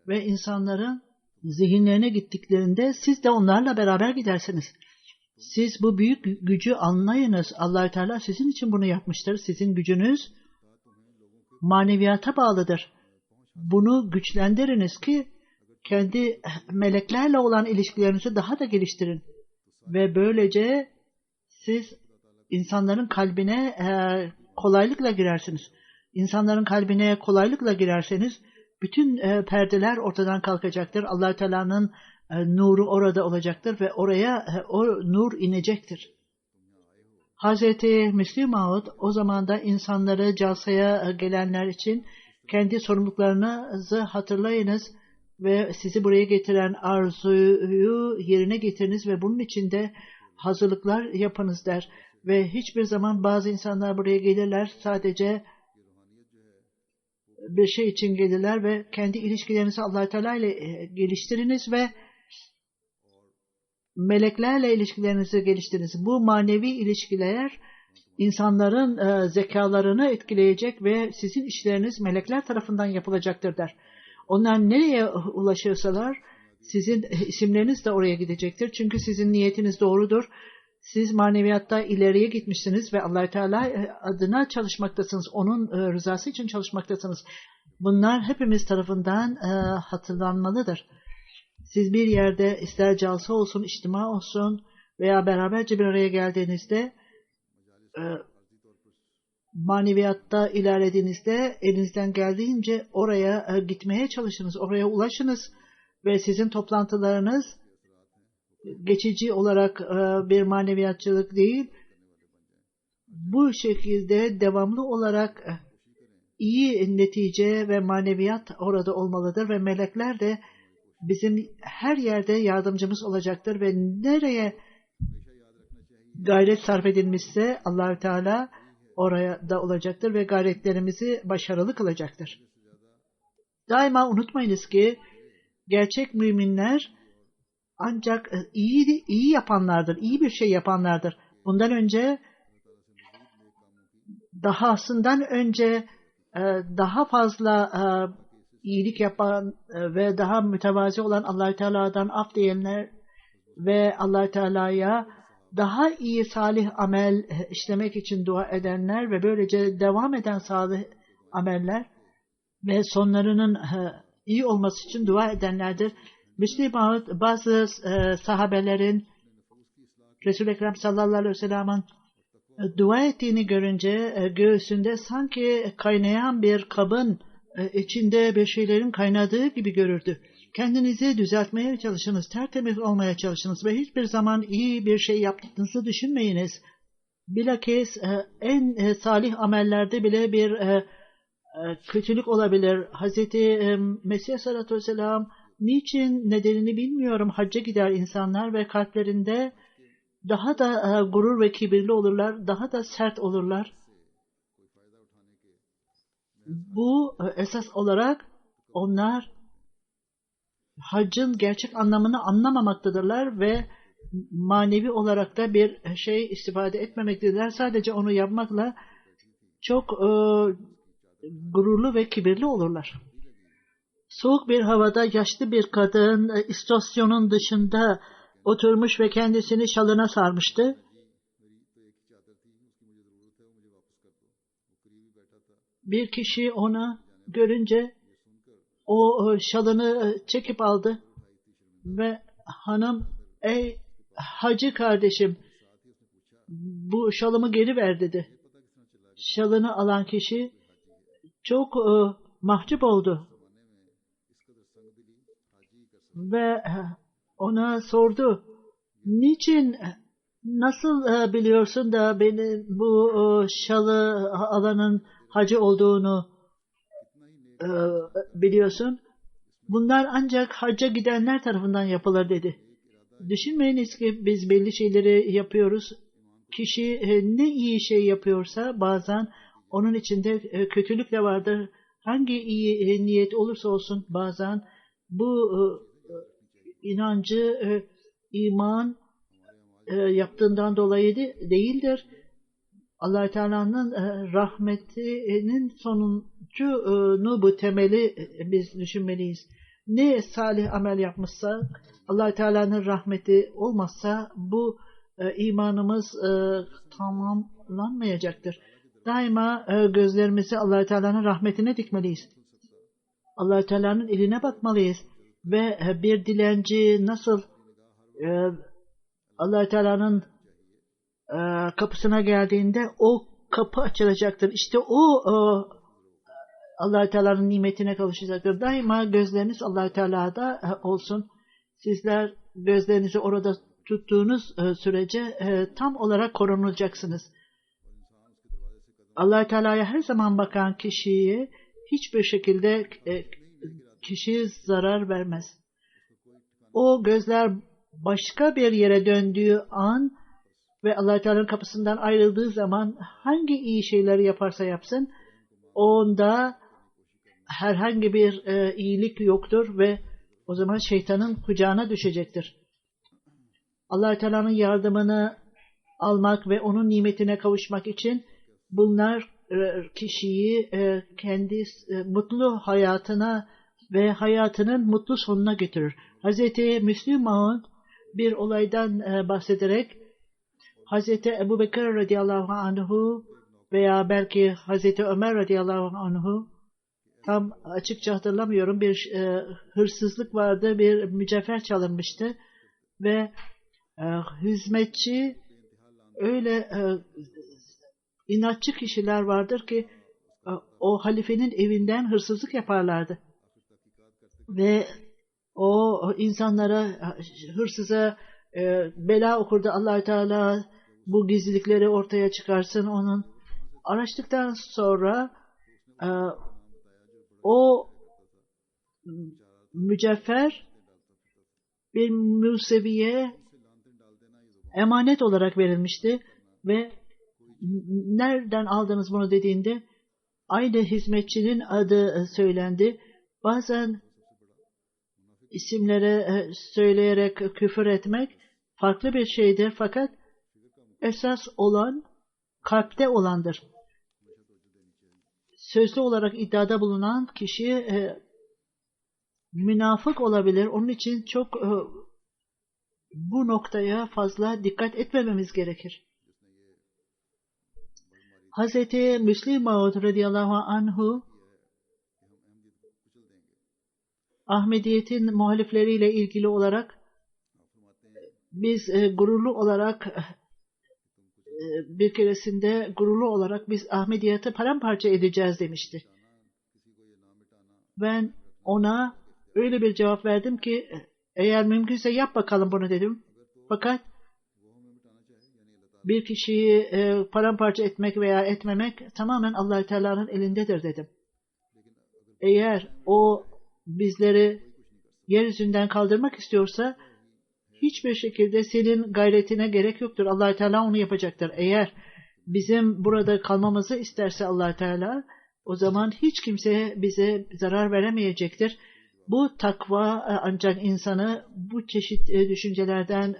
Ve insanların zihinlerine gittiklerinde siz de onlarla beraber gidersiniz. Siz bu büyük gücü anlayınız. Allah-u Teala sizin için bunu yapmıştır. Sizin gücünüz maneviyata bağlıdır. Bunu güçlendiriniz ki kendi meleklerle olan ilişkilerinizi daha da geliştirin. Ve böylece siz insanların kalbine kolaylıkla girersiniz. İnsanların kalbine kolaylıkla girerseniz bütün perdeler ortadan kalkacaktır. Allah-u Teala'nın nuru orada olacaktır ve oraya o nur inecektir. Hazreti Müslim Maud o zaman da insanları calsaya gelenler için kendi sorumluluklarınızı hatırlayınız ve sizi buraya getiren arzuyu yerine getiriniz ve bunun için de hazırlıklar yapınız der. Ve hiçbir zaman bazı insanlar buraya gelirler sadece bir şey için gelirler ve kendi ilişkilerinizi Allah-u Teala ile geliştiriniz ve meleklerle ilişkilerinizi geliştiriniz. Bu manevi ilişkiler insanların zekalarını etkileyecek ve sizin işleriniz melekler tarafından yapılacaktır der. Onlar nereye ulaşırsalar sizin isimleriniz de oraya gidecektir. Çünkü sizin niyetiniz doğrudur. Siz maneviyatta ileriye gitmişsiniz ve Allah-u Teala adına çalışmaktasınız. Onun rızası için çalışmaktasınız. Bunlar hepimiz tarafından hatırlanmalıdır. Siz bir yerde ister calsa olsun, içtima olsun veya beraberce bir araya geldiğinizde maneviyatta ilerlediğinizde elinizden geldiğince oraya gitmeye çalışınız, oraya ulaşınız ve sizin toplantılarınız geçici olarak bir maneviyatçılık değil, bu şekilde devamlı olarak iyi netice ve maneviyat orada olmalıdır ve melekler de bizim her yerde yardımcımız olacaktır ve nereye gayret sarf edilmişse Allah-u Teala oraya da olacaktır ve gayretlerimizi başarılı kılacaktır. Daima unutmayınız ki gerçek müminler ancak iyi yapanlardır, iyi bir şey yapanlardır. Bundan önce daha fazla iyilik yapan ve daha mütevazi olan Allah-u Teala'dan af diyenler ve Allah-u Teala'ya daha iyi salih amel işlemek için dua edenler ve böylece devam eden salih ameller ve sonlarının iyi olması için dua edenlerdir. Müslüman bazı sahabelerin Resul-i Ekrem sallallahu aleyhi ve sellem'in dua ettiğini görünce göğsünde sanki kaynayan bir kabın içinde bir şeylerin kaynadığı gibi görürdü. Kendinizi düzeltmeye çalışınız, tertemiz olmaya çalışınız ve hiçbir zaman iyi bir şey yaptığınızı düşünmeyiniz. Bilakis en salih amellerde bile bir kötülük olabilir. Hazreti Mesih sallallahu aleyhi ve sellem niçin nedenini bilmiyorum hacca gider insanlar ve kalplerinde daha da gurur ve kibirli olurlar, daha da sert olurlar. Bu esas olarak onlar haccın gerçek anlamını anlamamaktadırlar ve manevi olarak da bir şey istifade etmemektedirler. Sadece onu yapmakla çok gururlu ve kibirli olurlar. Soğuk bir havada yaşlı bir kadın istasyonun dışında oturmuş ve kendisini şalına sarmıştı. Bir kişi onu görünce o şalını çekip aldı ve hanım, ey hacı kardeşim, bu şalımı geri ver dedi. Şalını alan kişi çok mahcup oldu ve ona sordu, niçin, nasıl biliyorsun da beni bu şalı alanın hacı olduğunu biliyorsun? Bunlar ancak hacca gidenler tarafından yapılır dedi. Düşünmeyiniz ki biz belli şeyleri yapıyoruz. Kişi ne iyi şey yapıyorsa bazen onun içinde kötülük de vardır. Hangi iyi niyet olursa olsun bazen bu inancı, iman yaptığından dolayı değildir. Allah-u Teala'nın rahmetinin sonuncunu, bu temeli biz düşünmeliyiz. Ne salih amel yapmışsa, Allah-u Teala'nın rahmeti olmazsa bu imanımız tamamlanmayacaktır. Daima gözlerimizi Allah-u Teala'nın rahmetine dikmeliyiz. Allah-u Teala'nın eline bakmalıyız. Ve bir dilenci nasıl Allah-u Teala'nın kapısına geldiğinde o kapı açılacaktır. İşte o Allah-u Teala'nın nimetine kavuşacaktır. Daima gözleriniz Allah-u Teala'da olsun. Sizler gözlerinizi orada tuttuğunuz sürece tam olarak korunulacaksınız. Allah-u Teala'ya her zaman bakan kişiye hiçbir şekilde kişiye zarar vermez. O gözler başka bir yere döndüğü an ve Allah-u Teala'nın kapısından ayrıldığı zaman hangi iyi şeyleri yaparsa yapsın, onda herhangi bir iyilik yoktur ve o zaman şeytanın kucağına düşecektir. Allah-u Teala'nın yardımını almak ve onun nimetine kavuşmak için bunlar kişiyi kendi mutlu hayatına ve hayatının mutlu sonuna götürür. Hazreti Müslüman bir olaydan bahsederek Hazreti Ebu Bekir radıyallahu anhu veya belki Hazreti Ömer radıyallahu anhu tam açıkça hatırlamıyorum, bir hırsızlık vardı, bir mücevher çalınmıştı ve hizmetçi öyle inatçı kişiler vardır ki o halifenin evinden hırsızlık yaparlardı ve o insanlara, hırsıza bela okurdu. Allah-u Teala bu gizlilikleri ortaya çıkarsın onun. Araştıktan sonra o mücevher bir Musevi'ye emanet olarak verilmişti ve nereden aldınız bunu dediğinde aynı hizmetçinin adı söylendi. Bazen isimlere söyleyerek küfür etmek farklı bir şeydir fakat esas olan kalpte olandır. Sözlü olarak iddiada bulunan kişi münafık olabilir. Onun için çok bu noktaya fazla dikkat etmememiz gerekir. Hazreti Müslim Maud radıyallahu anhu Ahmediyet'in muhalifleriyle ilgili olarak biz gururlu olarak bir keresinde gururlu olarak biz Ahmediyet'i paramparça edeceğiz demişti. Ben ona öyle bir cevap verdim ki eğer mümkünse yap bakalım bunu dedim. Fakat bir kişiyi paramparça etmek veya etmemek tamamen Allah-u Teala'nın elindedir dedim. Eğer o bizleri yeryüzünden kaldırmak istiyorsa hiçbir şekilde senin gayretine gerek yoktur. Allah-u Teala onu yapacaktır. Eğer bizim burada kalmamızı isterse Allah-u Teala o zaman hiç kimse bize zarar veremeyecektir. Bu takva ancak insanı bu çeşit düşüncelerden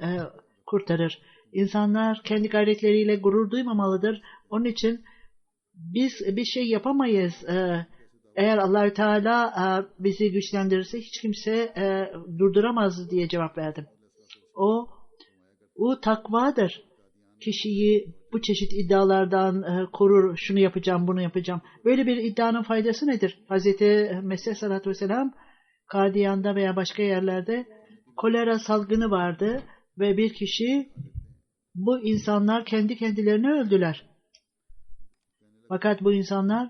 kurtarır. İnsanlar kendi gayretleriyle gurur duymamalıdır. Onun için biz bir şey yapamayız. Eğer Allah-u Teala bizi güçlendirirse hiç kimse durduramaz diye cevap verdim. O takvadır. Kişiyi bu çeşit iddialardan korur. Şunu yapacağım, bunu yapacağım. Böyle bir iddianın faydası nedir? Hazreti Mesih sallallahu aleyhi ve sellem Kadiyan'da veya başka yerlerde kolera salgını vardı ve bir kişi bu insanlar kendi kendilerini öldüler. Fakat bu insanlar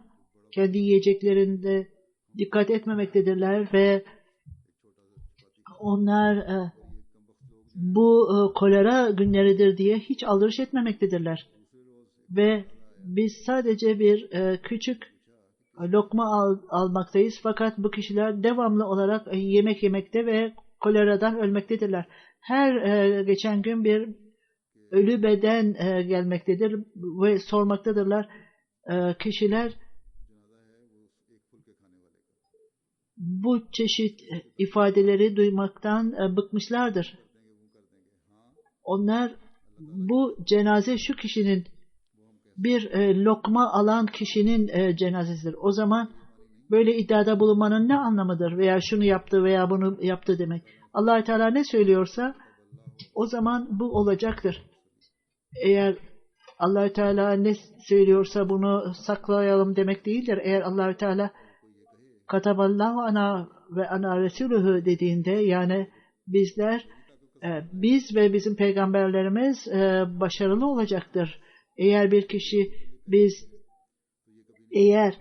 kendi yiyeceklerinde dikkat etmemektedirler ve onlar bu kolera günleridir diye hiç aldırış etmemektedirler. Ve biz sadece bir küçük lokma almaktayız fakat bu kişiler devamlı olarak yemek yemekte ve koleradan ölmektedirler. Her geçen gün bir ölü beden gelmektedir ve sormaktadırlar. Kişiler bu çeşit ifadeleri duymaktan bıkmışlardır. Onlar bu cenaze şu kişinin bir lokma alan kişinin cenazesidir. O zaman böyle iddiada bulunmanın ne anlamıdır? Veya şunu yaptı veya bunu yaptı demek. Allah-u Teala ne söylüyorsa o zaman bu olacaktır. Eğer Allah-u Teala ne söylüyorsa bunu saklayalım demek değildir. Eğer Allah-u Teala kataballahu ana ve ana resuluhu dediğinde yani biz ve bizim peygamberlerimiz başarılı olacaktır. Eğer bir kişi eğer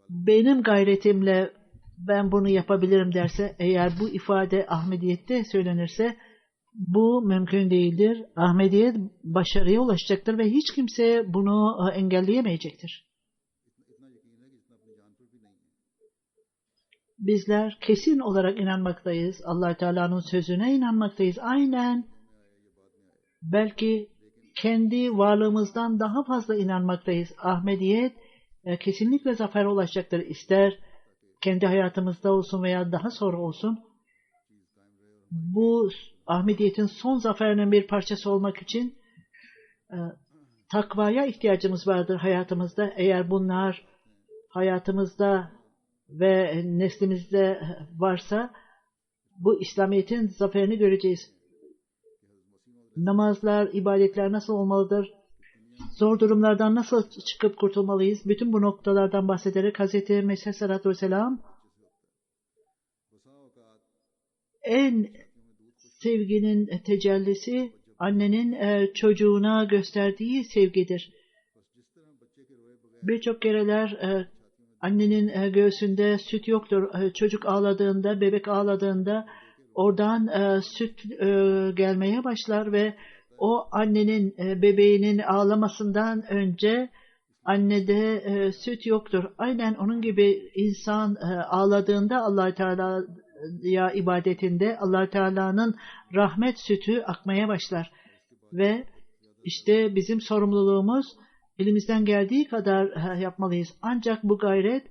benim gayretimle ben bunu yapabilirim derse, eğer bu ifade Ahmediyet'te söylenirse bu mümkün değildir. Ahmediyet başarıya ulaşacaktır ve hiç kimse bunu engelleyemeyecektir. Bizler kesin olarak inanmaktayız. Allah Teala'nın sözüne inanmaktayız. Aynen belki kendi varlığımızdan daha fazla inanmaktayız. Ahmediyet kesinlikle zafere ulaşacaktır. İster kendi hayatımızda olsun veya daha sonra olsun. Bu Ahmediyet'in son zaferinin bir parçası olmak için takvaya ihtiyacımız vardır hayatımızda. Eğer bunlar hayatımızda ve neslimizde varsa bu İslamiyet'in zaferini göreceğiz. Namazlar, ibadetler nasıl olmalıdır? zor durumlardan nasıl çıkıp kurtulmalıyız? Bütün bu noktalardan bahsederek Hz. Mesih Aleyhisselatü Vesselam en sevginin tecellisi annenin çocuğuna gösterdiği sevgidir. Birçok kereler annenin göğsünde süt yoktur. Çocuk ağladığında, bebek ağladığında oradan süt gelmeye başlar ve o annenin bebeğinin ağlamasından önce annede süt yoktur. Aynen onun gibi insan ağladığında Allah-u Teala'ya ibadetinde Allah-u Teala'nın rahmet sütü akmaya başlar. Ve işte bizim sorumluluğumuz elimizden geldiği kadar yapmalıyız. Ancak bu gayret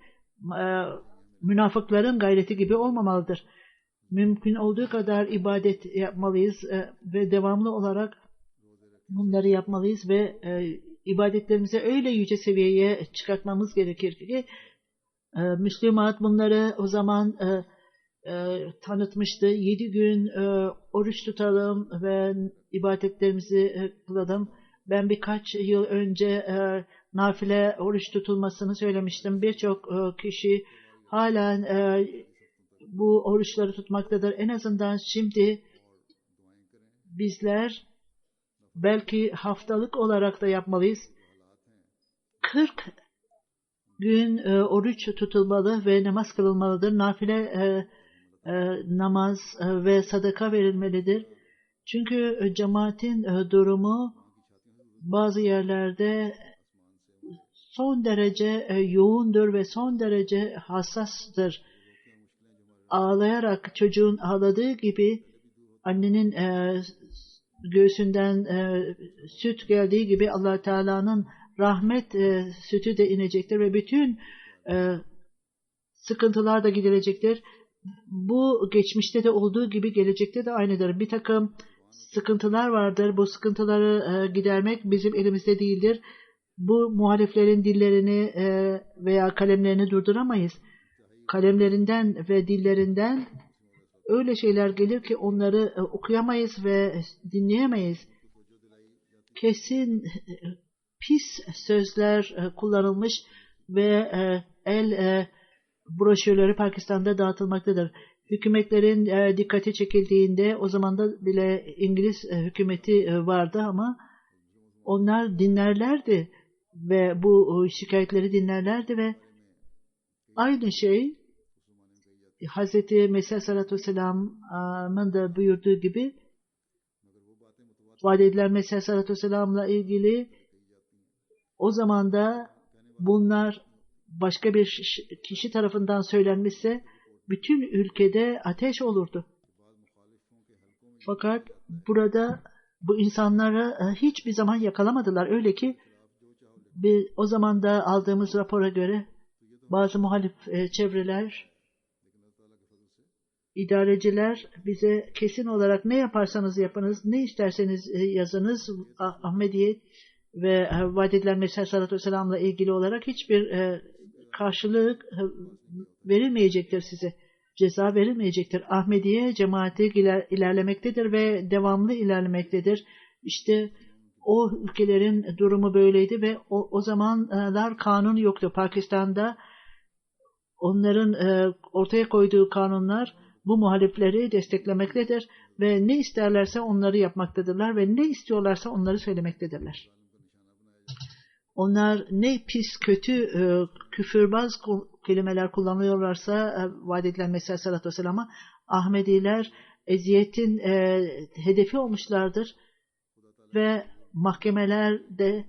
münafıkların gayreti gibi olmamalıdır. Mümkün olduğu kadar ibadet yapmalıyız ve devamlı olarak bunları yapmalıyız ve ibadetlerimizi öyle yüce seviyeye çıkartmamız gerekir ki Müslüman bunları o zaman tanıtmıştı. 7 gün oruç tutalım ve ibadetlerimizi kılalım. Ben birkaç yıl önce nafile oruç tutulmasını söylemiştim. Birçok kişi halen bu oruçları tutmaktadır. En azından şimdi bizler belki haftalık olarak da yapmalıyız. 40 gün oruç tutulmalı ve namaz kılınmalıdır. Nafile namaz ve sadaka verilmelidir. Çünkü cemaatin durumu bazı yerlerde son derece yoğundur ve son derece hassastır. Ağlayarak çocuğun ağladığı gibi annenin göğsünden süt geldiği gibi Allah Teala'nın rahmet sütü de inecektir ve bütün sıkıntılar da giderecektir. Bu geçmişte de olduğu gibi gelecekte de aynıdır. Bir takım sıkıntılar vardır. Bu sıkıntıları gidermek bizim elimizde değildir. Bu muhaliflerin dillerini veya kalemlerini durduramayız. Kalemlerinden ve dillerinden öyle şeyler gelir ki onları okuyamayız ve dinleyemeyiz. Kesin pis sözler kullanılmış ve el broşürleri Pakistan'da dağıtılmaktadır. Hükümetlerin dikkati çekildiğinde o zaman da bile İngiliz hükümeti vardı ama onlar dinlerlerdi ve bu şikayetleri dinlerlerdi ve aynı şey Hz. Mesih Aleyhisselatü Vesselam'ın da buyurduğu gibi vaat edilen Mesih Aleyhisselatü Vesselam'la ilgili o zaman da bunlar başka bir kişi tarafından söylenmişse bütün ülkede ateş olurdu. Fakat burada bu insanları hiçbir zaman yakalamadılar. Öyle ki o zaman da aldığımız rapora göre bazı muhalif çevreler, idareciler bize kesin olarak ne yaparsanız yapınız, ne isterseniz yazınız, Ahmediye ve vaat edilen Mesih Aleyhisselatü Vesselam'la ilgili olarak hiçbir karşılık verilmeyecektir size. Ceza verilmeyecektir. Ahmediye cemaati ilerlemektedir ve devamlı ilerlemektedir. İşte o ülkelerin durumu böyleydi ve o zamanlar kanun yoktu. Pakistan'da onların ortaya koyduğu kanunlar bu muhalifleri desteklemektedir ve ne isterlerse onları yapmaktadırlar ve ne istiyorlarsa onları söylemektedirler. Onlar ne pis, kötü, küfürbaz kelimeler kullanıyorlarsa vaat edilen Mesih Aleyhisselatü Vesselam'a Ahmediler eziyetin hedefi olmuşlardır ve mahkemelerde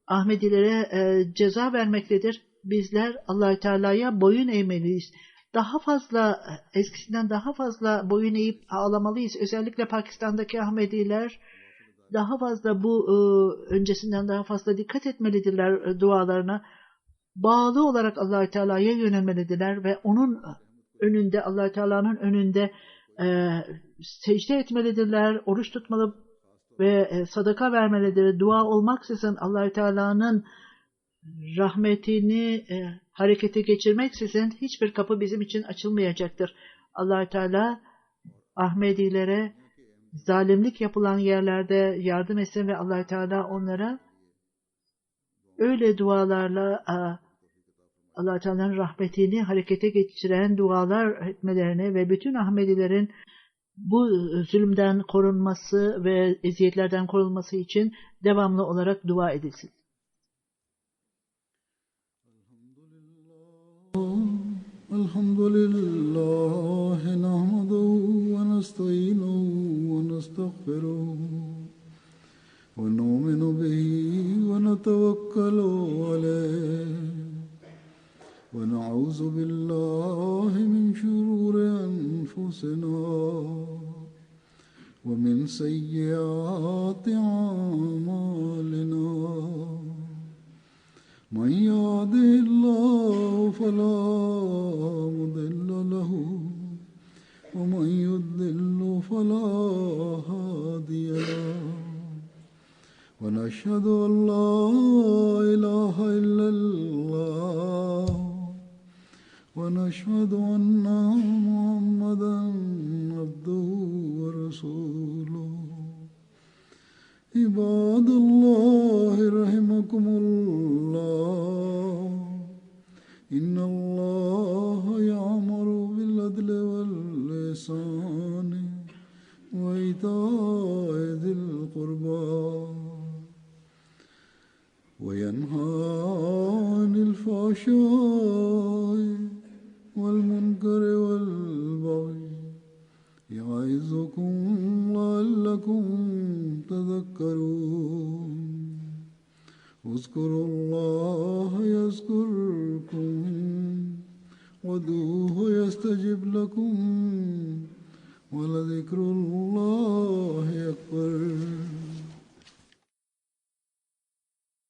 Ahmedilere ceza vermektedir. Bizler Allah-u Teala'ya boyun eğmeliyiz. Daha fazla, eskisinden daha fazla boyun eğip ağlamalıyız. Özellikle Pakistan'daki Ahmediler daha fazla öncesinden daha fazla dikkat etmelidirler dualarına. Bağlı olarak Allah-u Teala'ya yönelmelidirler ve onun önünde, Allah-u Teala'nın önünde secde etmelidirler, oruç tutmalı ve sadaka vermelidir. Dua olmaksızın Allah-u Teala'nın rahmetini harekete geçirmeksizin hiçbir kapı bizim için açılmayacaktır. Allah-u Teala Ahmedilere zalimlik yapılan yerlerde yardım etsin ve Allah Teala onlara öyle dualarla Allah Teala'nın rahmetini harekete geçiren dualar etmelerine ve bütün Ahmedilerin bu zulümden korunması ve eziyetlerden korunması için devamlı olarak dua edilsin. Elhamdülillah nahmaduhu ve nestainuhu ve nestağfiruhu ve nu'minu bihi ve netevekkalu aleyh ve na'uzu billahi min şururi enfusina ve min seyyiati a'malina. من يهده الله فلا مضل له ومن يضلل فلا هادي له ونشهد أن لا إله إلا الله ونشهد أن محمدا عبده ورسوله. عباد الله رحمكم الله إن الله يأمر بالعدل والإحسان وإيتاء ذي القربى وينهى عن الفحشاء والمنكر والبغي يعظكم لعلكم تذكرون. اذكروا الله يذكركم وادعوه يستجب لكم ولذكر الله أكبر.